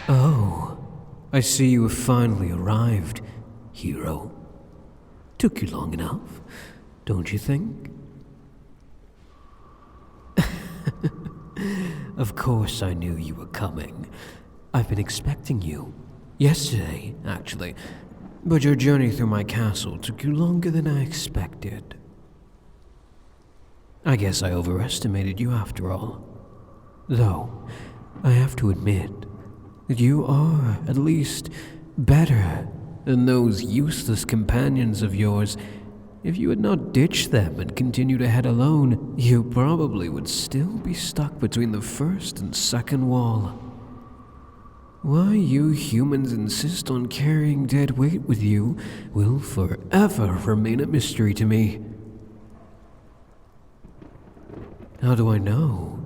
Oh, I see you have finally arrived, hero. Took you long enough, don't you think? Of course I knew you were coming. I've been expecting you. Yesterday, actually. But your journey through my castle took you longer than I expected. I guess I overestimated you after all. Though, I have to admit that you are, at least, better than those useless companions of yours. If you had not ditched them and continued ahead alone, you probably would still be stuck between the first and second wall. Why you humans insist on carrying dead weight with you will forever remain a mystery to me. How do I know?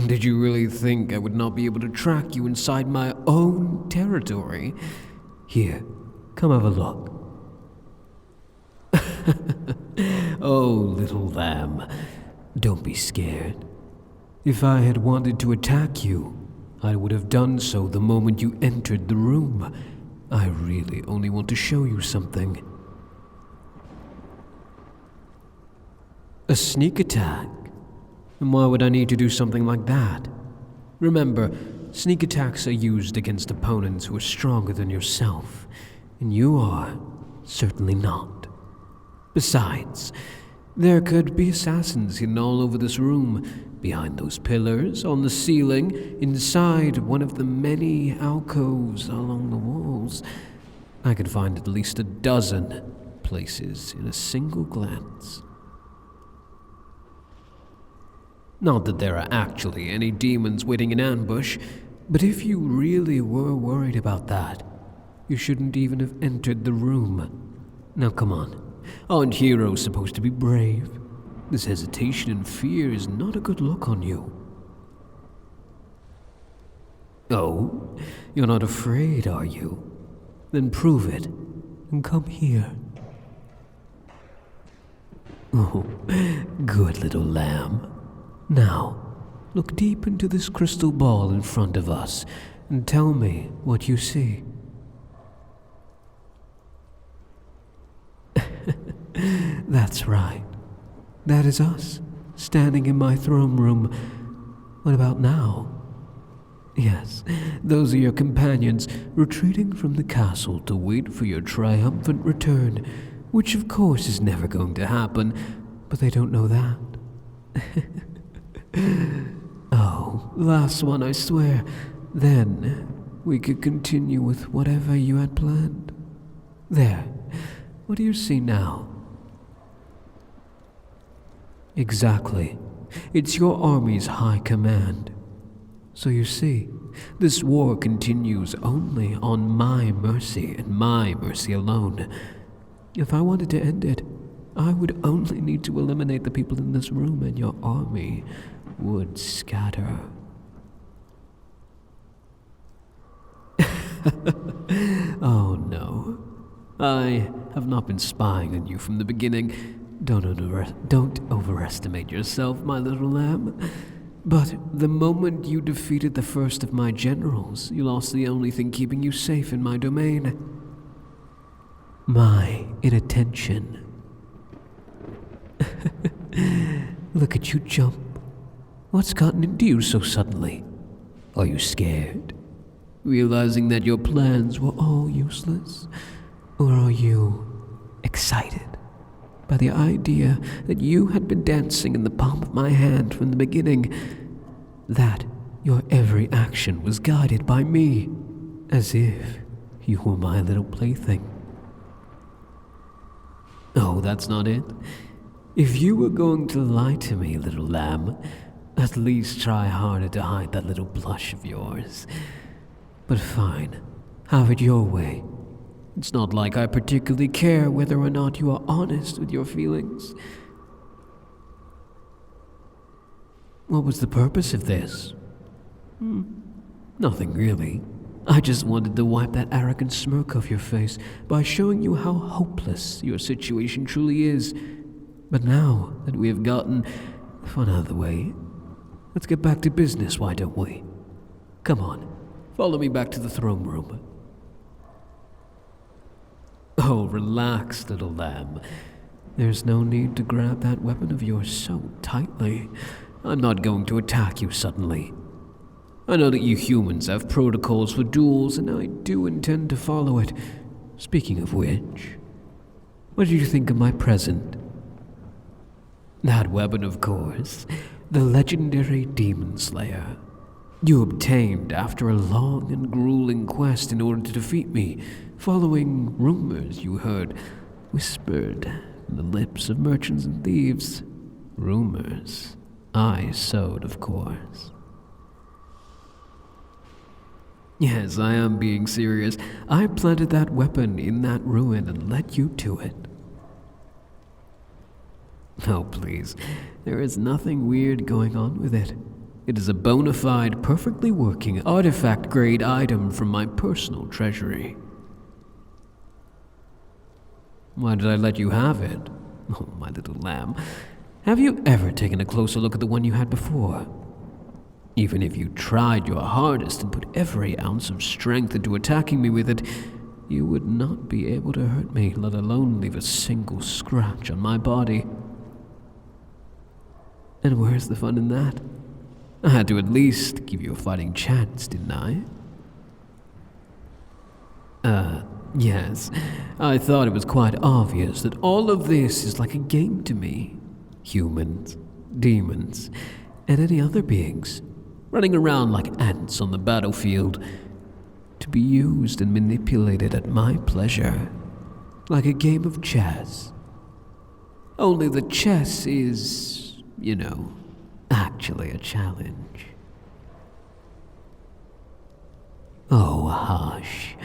Did you really think I would not be able to track you inside my own territory? Here, come have a look. Oh, little lamb, don't be scared. If I had wanted to attack you, I would have done so the moment you entered the room. I really only want to show you something. A sneak attack? And why would I need to do something like that? Remember, sneak attacks are used against opponents who are stronger than yourself, and you are certainly not. Besides, there could be assassins hidden all over this room, behind those pillars, on the ceiling, inside one of the many alcoves along the walls. I could find at least a dozen places in a single glance. Not that there are actually any demons waiting in ambush, but if you really were worried about that, you shouldn't even have entered the room. Now come on, aren't heroes supposed to be brave? This hesitation and fear is not a good look on you. Oh, you're not afraid, are you? Then prove it, and come here. Oh, good little lamb. Now, look deep into this crystal ball in front of us, and tell me what you see. That's right. That is us, standing in my throne room. What about now? Yes, those are your companions, retreating from the castle to wait for your triumphant return, which of course is never going to happen, but they don't know that. Oh, last one, I swear. Then we could continue with whatever you had planned. There, what do you see now? Exactly. It's your army's high command. So you see, this war continues only on my mercy and my mercy alone. If I wanted to end it, I would only need to eliminate the people in this room, and your army would scatter. Oh no. I have not been spying on you from the beginning. Don't overestimate yourself, my little lamb. But the moment you defeated the first of my generals, you lost the only thing keeping you safe in my domain. My inattention. Look at you jump. What's gotten into you so suddenly? Are you scared? Realizing that your plans were all useless? Or are you excited by the idea that you had been dancing in the palm of my hand from the beginning? That your every action was guided by me, as if you were my little plaything. Oh, that's not it? If you were going to lie to me, little lamb, at least try harder to hide that little blush of yours. But fine, have it your way. It's not like I particularly care whether or not you are honest with your feelings. What was the purpose of this? Nothing really. I just wanted to wipe that arrogant smirk off your face by showing you how hopeless your situation truly is. But now that we have gotten the fun out of the way, let's get back to business, why don't we? Come on, Follow me back to the throne room. Oh, relax, little lamb. There's no need to grab that weapon of yours so tightly. I'm not going to attack you suddenly. I know that you humans have protocols for duels, and I do intend to follow it. Speaking of which, what did you think of my present? That weapon, of course, the legendary Demon Slayer. You obtained after a long and grueling quest in order to defeat me, following rumors you heard whispered from the lips of merchants and thieves. Rumors I sowed, of course. Yes, I am being serious. I planted that weapon in that ruin and led you to it. Oh, please. There is nothing weird going on with it. It is a bona fide, perfectly working, artifact-grade item from my personal treasury. Why did I let you have it? Oh, my little lamb. Have you ever taken a closer look at the one you had before? Even if you tried your hardest and put every ounce of strength into attacking me with it, you would not be able to hurt me, let alone leave a single scratch on my body. And where's the fun in that? I had to at least give you a fighting chance, didn't I? Yes. I thought it was quite obvious that all of this is like a game to me. Humans, demons, and any other beings, running around like ants on the battlefield, to be used and manipulated at my pleasure, like a game of chess. Only the chess is, actually a challenge. Oh, hush.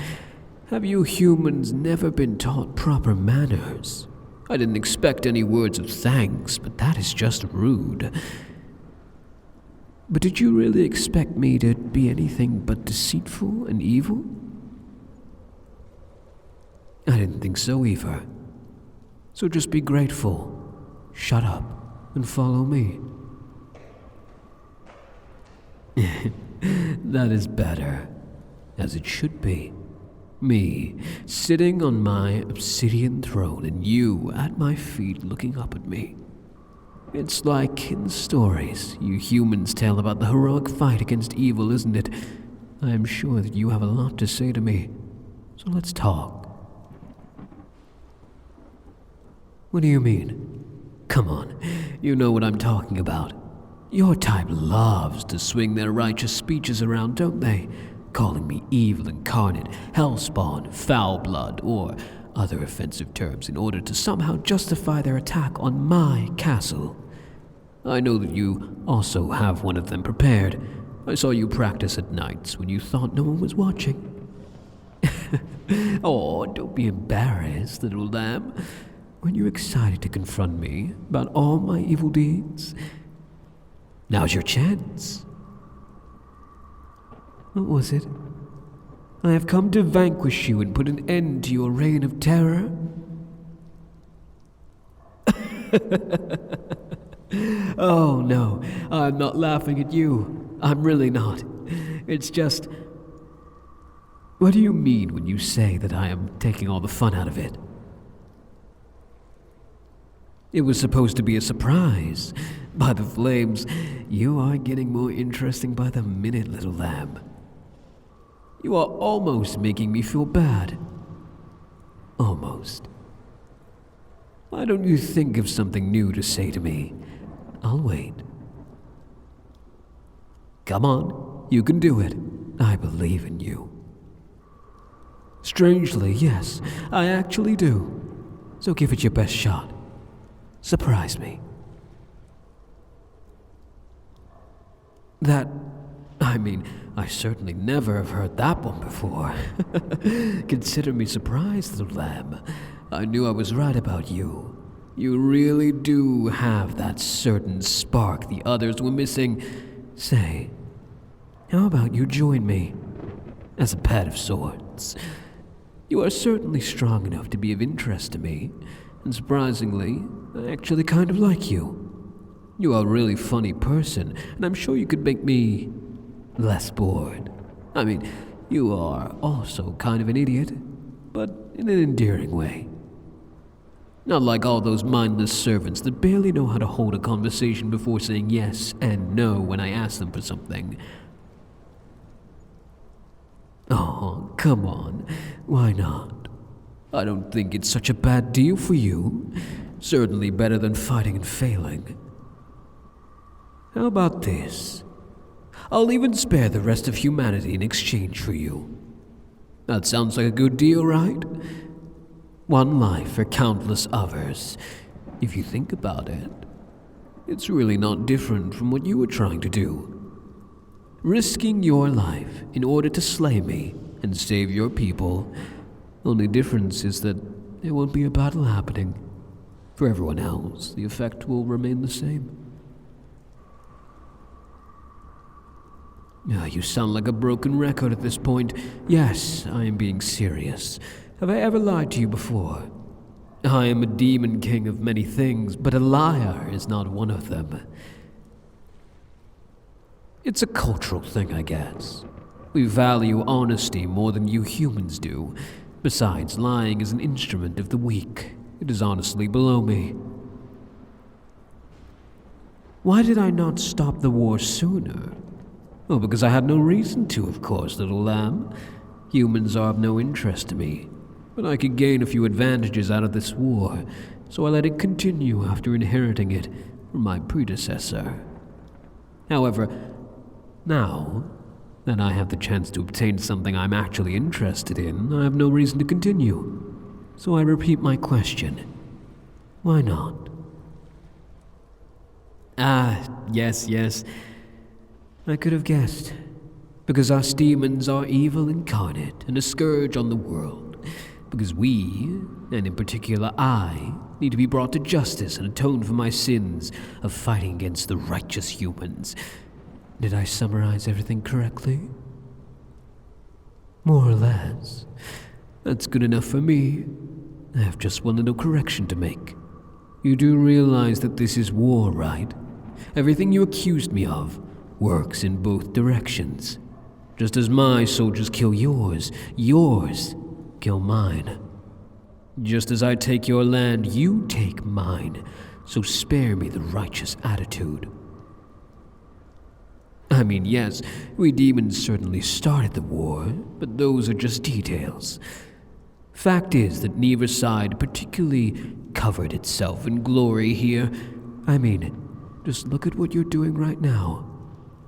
Have you humans never been taught proper manners? I didn't expect any words of thanks, but that is just rude. But did you really expect me to be anything but deceitful and evil? I didn't think so either. So just be grateful, shut up, and follow me. That is better, as it should be. Me, sitting on my obsidian throne and you at my feet looking up at me. It's like in the stories you humans tell about the heroic fight against evil, isn't it? I am sure that you have a lot to say to me, so let's talk. What do you mean? Come on, you know what I'm talking about. Your type loves to swing their righteous speeches around, don't they? Calling me evil incarnate, hellspawn, foul blood, or other offensive terms in order to somehow justify their attack on my castle. I know that you also have one of them prepared. I saw you practice at nights when you thought no one was watching. Oh, don't be embarrassed, little lamb. When you're excited to confront me about all my evil deeds, now's your chance. What was it? I have come to vanquish you and put an end to your reign of terror? Oh no, I'm not laughing at you. I'm really not. It's just... What do you mean when you say that I am taking all the fun out of it? It was supposed to be a surprise. By the flames, you are getting more interesting by the minute, little lamb. You are almost making me feel bad. Almost. Why don't you think of something new to say to me? I'll wait. Come on, you can do it. I believe in you. Strangely, yes, I actually do. So give it your best shot. Surprise me. I certainly never have heard that one before. Consider me surprised, little lamb. I knew I was right about you. You really do have that certain spark the others were missing. Say, how about you join me? As a pet of sorts. You are certainly strong enough to be of interest to me, and surprisingly, I actually kind of like you. You are a really funny person, and I'm sure you could make me less bored. I mean, you are also kind of an idiot, but in an endearing way. Not like all those mindless servants that barely know how to hold a conversation before saying yes and no when I ask them for something. Oh, come on. Why not? I don't think it's such a bad deal for you. Certainly better than fighting and failing. How about this? I'll even spare the rest of humanity in exchange for you. That sounds like a good deal, right? One life for countless others. If you think about it, it's really not different from what you were trying to do. Risking your life in order to slay me and save your people. Only difference is that there won't be a battle happening. For everyone else, the effect will remain the same. You sound like a broken record at this point. Yes, I am being serious. Have I ever lied to you before? I am a demon king of many things, but a liar is not one of them. It's a cultural thing, I guess. We value honesty more than you humans do. Besides, lying is an instrument of the weak. It is honestly below me. Why did I not stop the war sooner? Well, because I had no reason to, of course, little lamb. Humans are of no interest to me, but I could gain a few advantages out of this war, so I let it continue after inheriting it from my predecessor. However, now that I have the chance to obtain something I'm actually interested in, I have no reason to continue. So I repeat my question. Why not? Yes. I could have guessed. Because us demons are evil incarnate and a scourge on the world. Because we, and in particular I, need to be brought to justice and atone for my sins of fighting against the righteous humans. Did I summarize everything correctly? More or less. That's good enough for me. I have just one little correction to make. You do realize that this is war, right? Everything you accused me of works in both directions. Just as my soldiers kill yours kill mine. Just as I take your land, you take mine, so spare me the righteous attitude. I mean, yes, we demons certainly started the war, but those are just details. Fact is that neither side particularly covered itself in glory here. I mean, just look at what you're doing right now.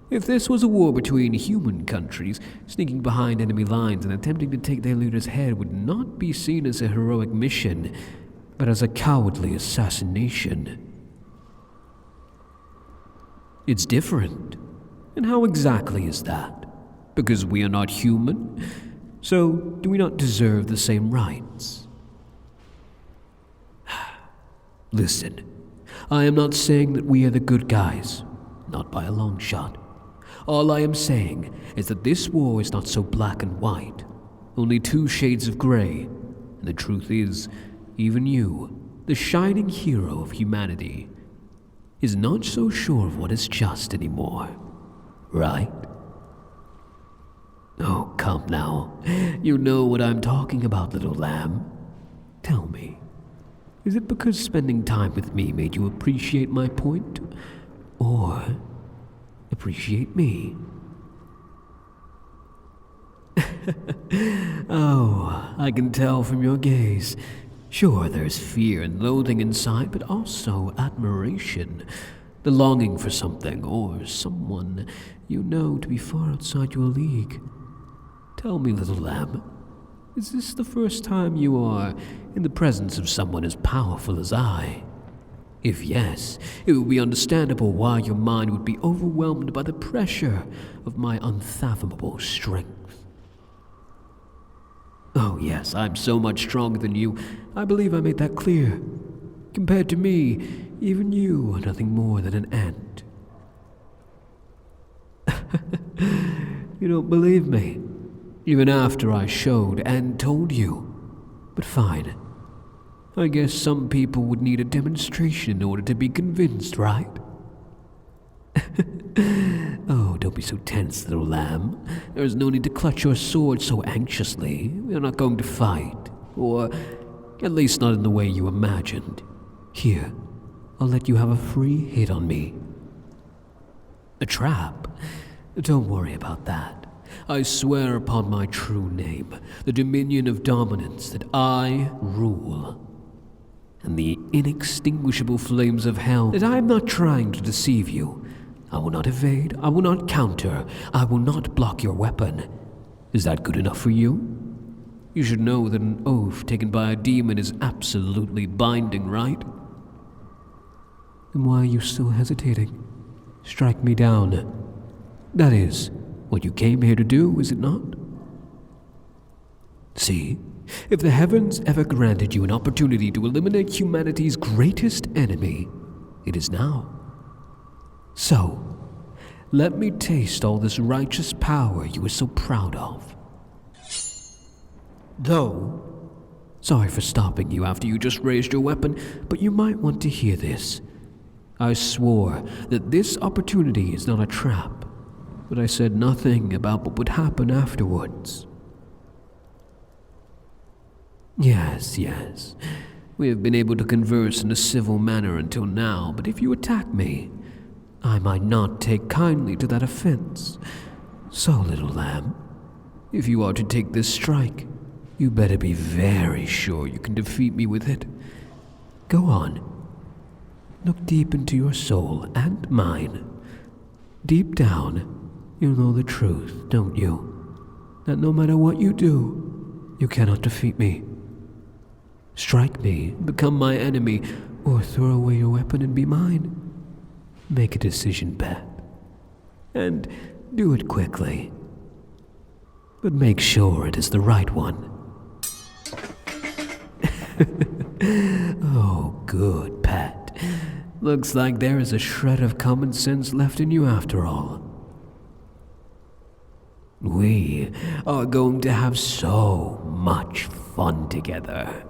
If this was a war between human countries, sneaking behind enemy lines and attempting to take their leader's head would not be seen as a heroic mission, but as a cowardly assassination. It's different. And how exactly is that? Because we are not human? So, do we not deserve the same rights? Listen, I am not saying that we are the good guys. Not by a long shot. All I am saying is that this war is not so black and white. Only two shades of gray. And the truth is, even you, the shining hero of humanity, is not so sure of what is just anymore. Right? Oh, come now. You know what I'm talking about, little lamb. Tell me, is it because spending time with me made you appreciate my point? Or appreciate me? Oh, I can tell from your gaze. Sure, there's fear and loathing inside, but also admiration. The longing for something or someone you know to be far outside your league. Tell me, little lamb, is this the first time you are in the presence of someone as powerful as I? If yes, it would be understandable why your mind would be overwhelmed by the pressure of my unfathomable strength. Oh yes, I'm so much stronger than you. I believe I made that clear. Compared to me, even you are nothing more than an ant. You don't believe me, even after I showed and told you. But fine. I guess some people would need a demonstration in order to be convinced, right? Oh, don't be so tense, little lamb. There is no need to clutch your sword so anxiously. We are not going to fight, or at least not in the way you imagined. Here, I'll let you have a free hit on me. A trap? Don't worry about that. I swear upon my true name, the dominion of dominance, that I rule, and the inextinguishable flames of hell, that I am not trying to deceive you. I will not evade, I will not counter, I will not block your weapon. Is that good enough for you? You should know that an oath taken by a demon is absolutely binding, right? Then why are you still hesitating? Strike me down. That is what you came here to do, is it not? See, if the heavens ever granted you an opportunity to eliminate humanity's greatest enemy, it is now. So, let me taste all this righteous power you are so proud of. Though, sorry for stopping you after you just raised your weapon, but you might want to hear this. I swore that this opportunity is not a trap, but I said nothing about what would happen afterwards. Yes, we have been able to converse in a civil manner until now, but if you attack me, I might not take kindly to that offense. So, little lamb, if you are to take this strike, you better be very sure you can defeat me with it. Go on. Look deep into your soul and mine. Deep down, you know the truth, don't you? That no matter what you do, you cannot defeat me. Strike me, become my enemy, or throw away your weapon and be mine. Make a decision, Pat. And do it quickly. But make sure it is the right one. Oh, good, Pat. Looks like there is a shred of common sense left in you after all. We are going to have so much fun together.